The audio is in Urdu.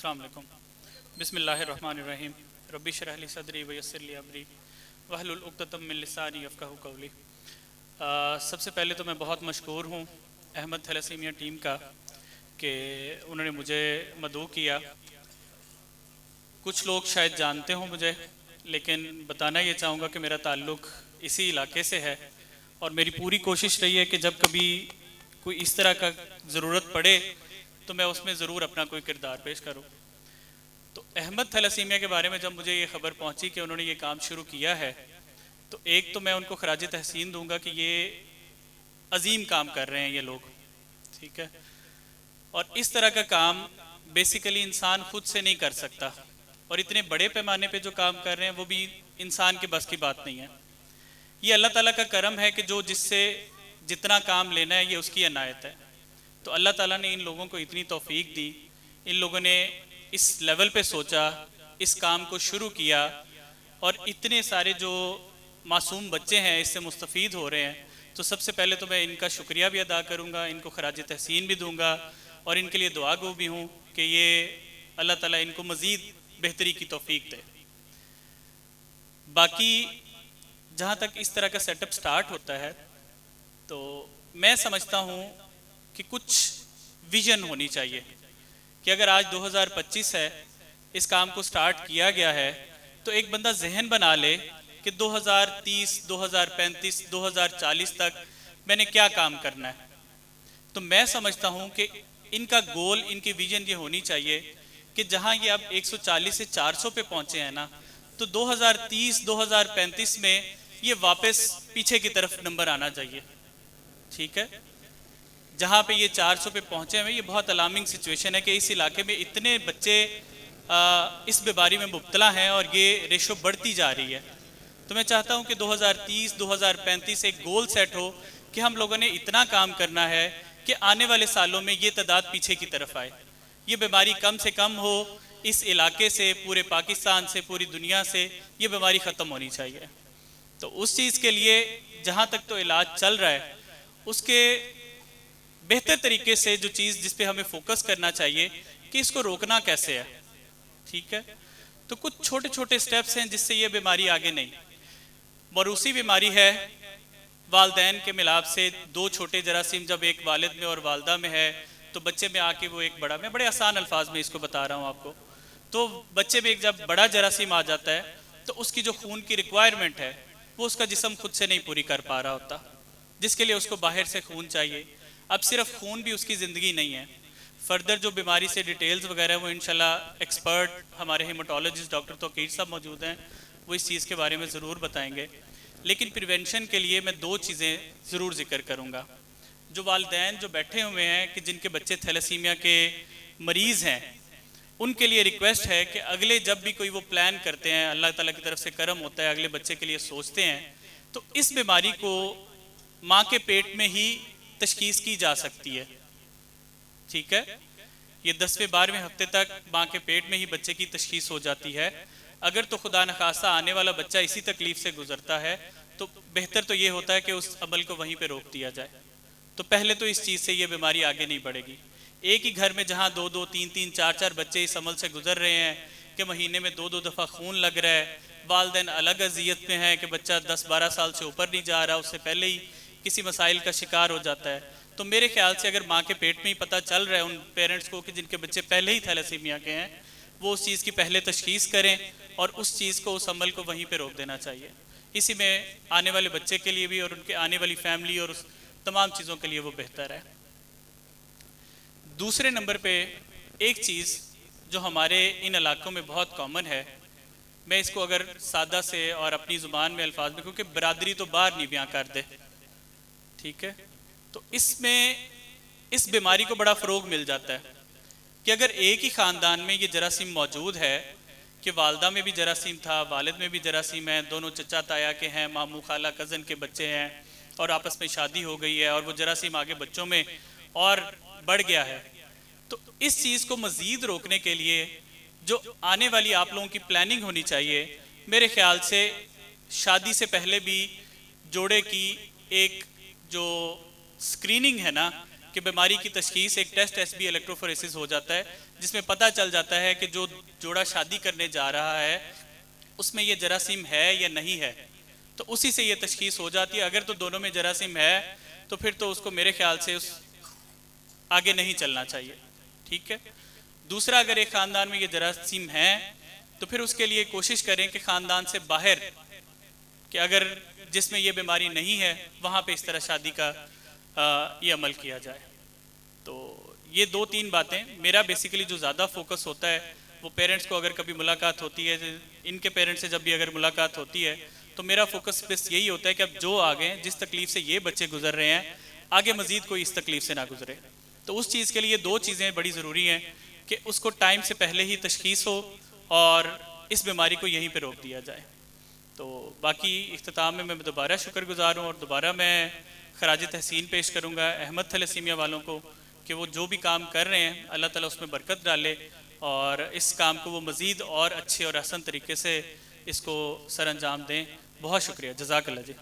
السلام علیکم۔ بسم اللہ الرحمن الرحیم۔ ربی اشرح لی صدری ویسر لی امری واحلل عقدۃ من لسانی یفقہوا قولی۔ سب سے پہلے تو میں بہت مشکور ہوں احمد تھیلیسیمیا ٹیم کا کہ انہوں نے مجھے مدعو کیا۔ کچھ لوگ شاید جانتے ہوں مجھے، لیکن بتانا یہ چاہوں گا کہ میرا تعلق اسی علاقے سے ہے، اور میری پوری کوشش رہی ہے کہ جب کبھی کوئی اس طرح کا ضرورت پڑے تو میں اس میں ضرور اپنا کوئی کردار پیش کروں۔ تو احمد تھیلیسیمیا کے بارے میں جب مجھے یہ خبر پہنچی کہ انہوں نے یہ کام شروع کیا ہے، تو ایک تو میں ان کو خراج تحسین دوں گا کہ یہ عظیم کام کر رہے ہیں یہ لوگ، ٹھیک ہے۔ اور اس طرح کا کام بیسیکلی انسان خود سے نہیں کر سکتا، اور اتنے بڑے پیمانے پہ جو کام کر رہے ہیں وہ بھی انسان کے بس کی بات نہیں ہے۔ یہ اللہ تعالیٰ کا کرم ہے کہ جو جس سے جتنا کام لینا ہے یہ اس کی عنایت ہے۔ تو اللہ تعالیٰ نے ان لوگوں کو اتنی توفیق دی، ان لوگوں نے اس لیول پہ سوچا، اس کام کو شروع کیا، اور اتنے سارے جو معصوم بچے ہیں اس سے مستفید ہو رہے ہیں۔ تو سب سے پہلے تو میں ان کا شکریہ بھی ادا کروں گا، ان کو خراج تحسین بھی دوں گا، اور ان کے لیے دعا گو بھی ہوں کہ یہ اللہ تعالیٰ ان کو مزید بہتری کی توفیق دے۔ باقی جہاں تک اس طرح کا سیٹ اپ سٹارٹ ہوتا ہے، تو میں سمجھتا ہوں کہ کچھ ویژن ہونی چاہیے کہ اگر آج 2025 ہے، اس کام کو سٹارٹ کیا گیا ہے، تو ایک بندہ ذہن بنا لے کہ 2030 2035 2040 تک میں نے کیا کام کرنا ہے۔ تو میں سمجھتا ہوں کہ ان کا گول، ان کی ویژن یہ ہونی چاہیے کہ جہاں یہ اب 140 سے 400 پہ پہنچے ہیں نا، تو 2030 2035 میں یہ واپس پیچھے کی طرف نمبر آنا چاہیے، ٹھیک ہے۔ جہاں پہ یہ 400 پہ پہنچے ہیں، یہ بہت الارمنگ سچویشن ہے کہ اس علاقے میں اتنے بچے اس بیماری میں مبتلا ہیں اور یہ ریشو بڑھتی جا رہی ہے۔ تو میں چاہتا ہوں کہ 2030 2035 ایک گول سیٹ ہو کہ ہم لوگوں نے اتنا کام کرنا ہے کہ آنے والے سالوں میں یہ تعداد پیچھے کی طرف آئے، یہ بیماری کم سے کم ہو، اس علاقے سے، پورے پاکستان سے، پوری دنیا سے یہ بیماری ختم ہونی چاہیے۔ تو اس چیز کے لیے جہاں تک تو علاج چل رہا ہے، اس کے بہتر طریقے سے جو چیز جس پہ ہمیں فوکس کرنا چاہیے کہ اس کو روکنا کیسے ہے، ٹھیک ہے۔ تو کچھ چھوٹے چھوٹے سٹیپس ہیں جس سے یہ بیماری آگے نہیں۔ موروثی بیماری ہے، والدین کے ملاپ سے دو چھوٹے جراثیم جب ایک والد میں اور والدہ میں ہے تو بچے میں آ کے وہ ایک بڑا، میں بڑے آسان الفاظ میں اس کو بتا رہا ہوں آپ کو، تو بچے میں ایک جب بڑا جراثیم آ جاتا ہے تو اس کی جو خون کی ریکوائرمنٹ ہے وہ اس کا جسم خود سے نہیں پوری کر پا رہا ہوتا، جس کے لیے اس کو باہر سے خون چاہیے۔ اب صرف خون بھی اس کی زندگی نہیں ہے، فردر جو بیماری سے ڈیٹیلز وغیرہ وہ انشاءاللہ ایکسپرٹ ہمارے ہیماٹولوجسٹ ڈاکٹر توقیر صاحب موجود ہیں، وہ اس چیز کے بارے میں ضرور بتائیں گے۔ لیکن پریونشن کے لیے میں دو چیزیں ضرور ذکر کروں گا۔ جو والدین جو بیٹھے ہوئے ہیں کہ جن کے بچے تھیلیسیمیا کے مریض ہیں، ان کے لیے ریکویسٹ ہے کہ اگلے جب بھی کوئی وہ پلان کرتے ہیں، اللہ تعالیٰ کی طرف سے کرم ہوتا ہے، اگلے بچے کے لیے سوچتے ہیں، تو اس بیماری کو ماں کے پیٹ میں ہی تشخیص کی جا سکتی ہے، ٹھیک ہے۔ یہ 10ویں 12ویں ہفتے تک ماں کے پیٹ میں ہی بچے کی تشخیص ہو جاتی ہے۔ اگر تو خدا نخواستہ آنے والا بچہ اسی تکلیف سے گزرتا ہے تو بہتر تو یہ ہوتا ہے کہ اس عمل کو وہیں پہ روک دیا جائے۔ تو پہلے تو اس چیز سے یہ بیماری آگے نہیں بڑھے گی۔ ایک ہی گھر میں جہاں 2 2 3 3 4 4 بچے اس عمل سے گزر رہے ہیں کہ مہینے میں 2 2 دفعہ خون لگ رہا ہے، والدین الگ اذیت میں ہیں کہ بچہ 10 12 سال سے اوپر نہیں جا رہا، اس سے پہلے ہی کسی مسائل کا شکار ہو جاتا ہے، تو میرے خیال سے اگر ماں کے پیٹ میں ہی پتہ چل رہا ہے ان پیرنٹس کو کہ جن کے بچے پہلے ہی تھیلیسیمیا کے ہیں، وہ اس چیز کی پہلے تشخیص کریں اور اس چیز کو، اس عمل کو وہیں پہ روک دینا چاہیے۔ اسی میں آنے والے بچے کے لیے بھی اور ان کے آنے والی فیملی اور اس تمام چیزوں کے لیے وہ بہتر ہے۔ دوسرے نمبر پہ ایک چیز جو ہمارے ان علاقوں میں بہت کامن ہے، میں اس کو اگر سادہ سے اور اپنی زبان میں الفاظ میں، کیونکہ برادری تو باہر نہیں بیاں کر دے، ٹھیک ہے، تو اس میں اس بیماری کو بڑا فروغ مل جاتا ہے کہ اگر ایک ہی خاندان میں یہ جراثیم موجود ہے کہ والدہ میں بھی جراثیم تھا، والد میں بھی جراثیم ہے، دونوں چچا تایا کے ہیں، ماموں خالہ کزن کے بچے ہیں، اور آپس میں شادی ہو گئی ہے اور وہ جراثیم آگے بچوں میں اور بڑھ گیا ہے، تو اس چیز کو مزید روکنے کے لیے جو آنے والی آپ لوگوں کی پلاننگ ہونی چاہیے، میرے خیال سے شادی سے پہلے بھی جوڑے کی ایک جو سکریننگ ہے نا، کہ بیماری کی تشخیص ایک ٹیسٹ ایس بی الیکٹروفوریسس ہو جاتا ہے، جس میں پتہ چل جاتا ہے کہ جو جوڑا شادی کرنے جا رہا ہے اس میں یہ جراثیم ہے یا نہیں ہے، تو اسی سے یہ تشخیص ہو جاتی ہے۔ اگر تو دونوں میں جراثیم ہے تو پھر تو اس کو میرے خیال سے آگے نہیں چلنا چاہیے، ٹھیک ہے۔ دوسرا، اگر ایک خاندان میں یہ جراثیم ہیں تو پھر اس کے لیے کوشش کریں کہ خاندان سے باہر، کہ اگر جس میں یہ بیماری نہیں ہے وہاں پہ اس طرح شادی کا یہ عمل کیا جائے۔ تو یہ دو تین باتیں میرا بیسیکلی جو زیادہ فوکس ہوتا ہے وہ پیرنٹس کو اگر کبھی ملاقات ہوتی ہے، ان کے پیرنٹس سے جب بھی اگر ملاقات ہوتی ہے تو میرا فوکس بس یہی ہوتا ہے کہ اب جو آگے جس تکلیف سے یہ بچے گزر رہے ہیں آگے مزید کوئی اس تکلیف سے نہ گزرے۔ تو اس چیز کے لیے دو چیزیں بڑی ضروری ہیں کہ اس کو ٹائم سے پہلے ہی تشخیص ہو اور اس بیماری کو یہیں پہ روک دیا جائے۔ تو باقی اختتام میں دوبارہ شکر گزار ہوں، اور دوبارہ میں خراج تحسین پیش کروں گا احمد تھیلیسیمیا والوں کو کہ وہ جو بھی کام کر رہے ہیں اللہ تعالیٰ اس میں برکت ڈالے، اور اس کام کو وہ مزید اور اچھے اور احسن طریقے سے اس کو سر انجام دیں۔ بہت شکریہ، جزاک اللہ جی۔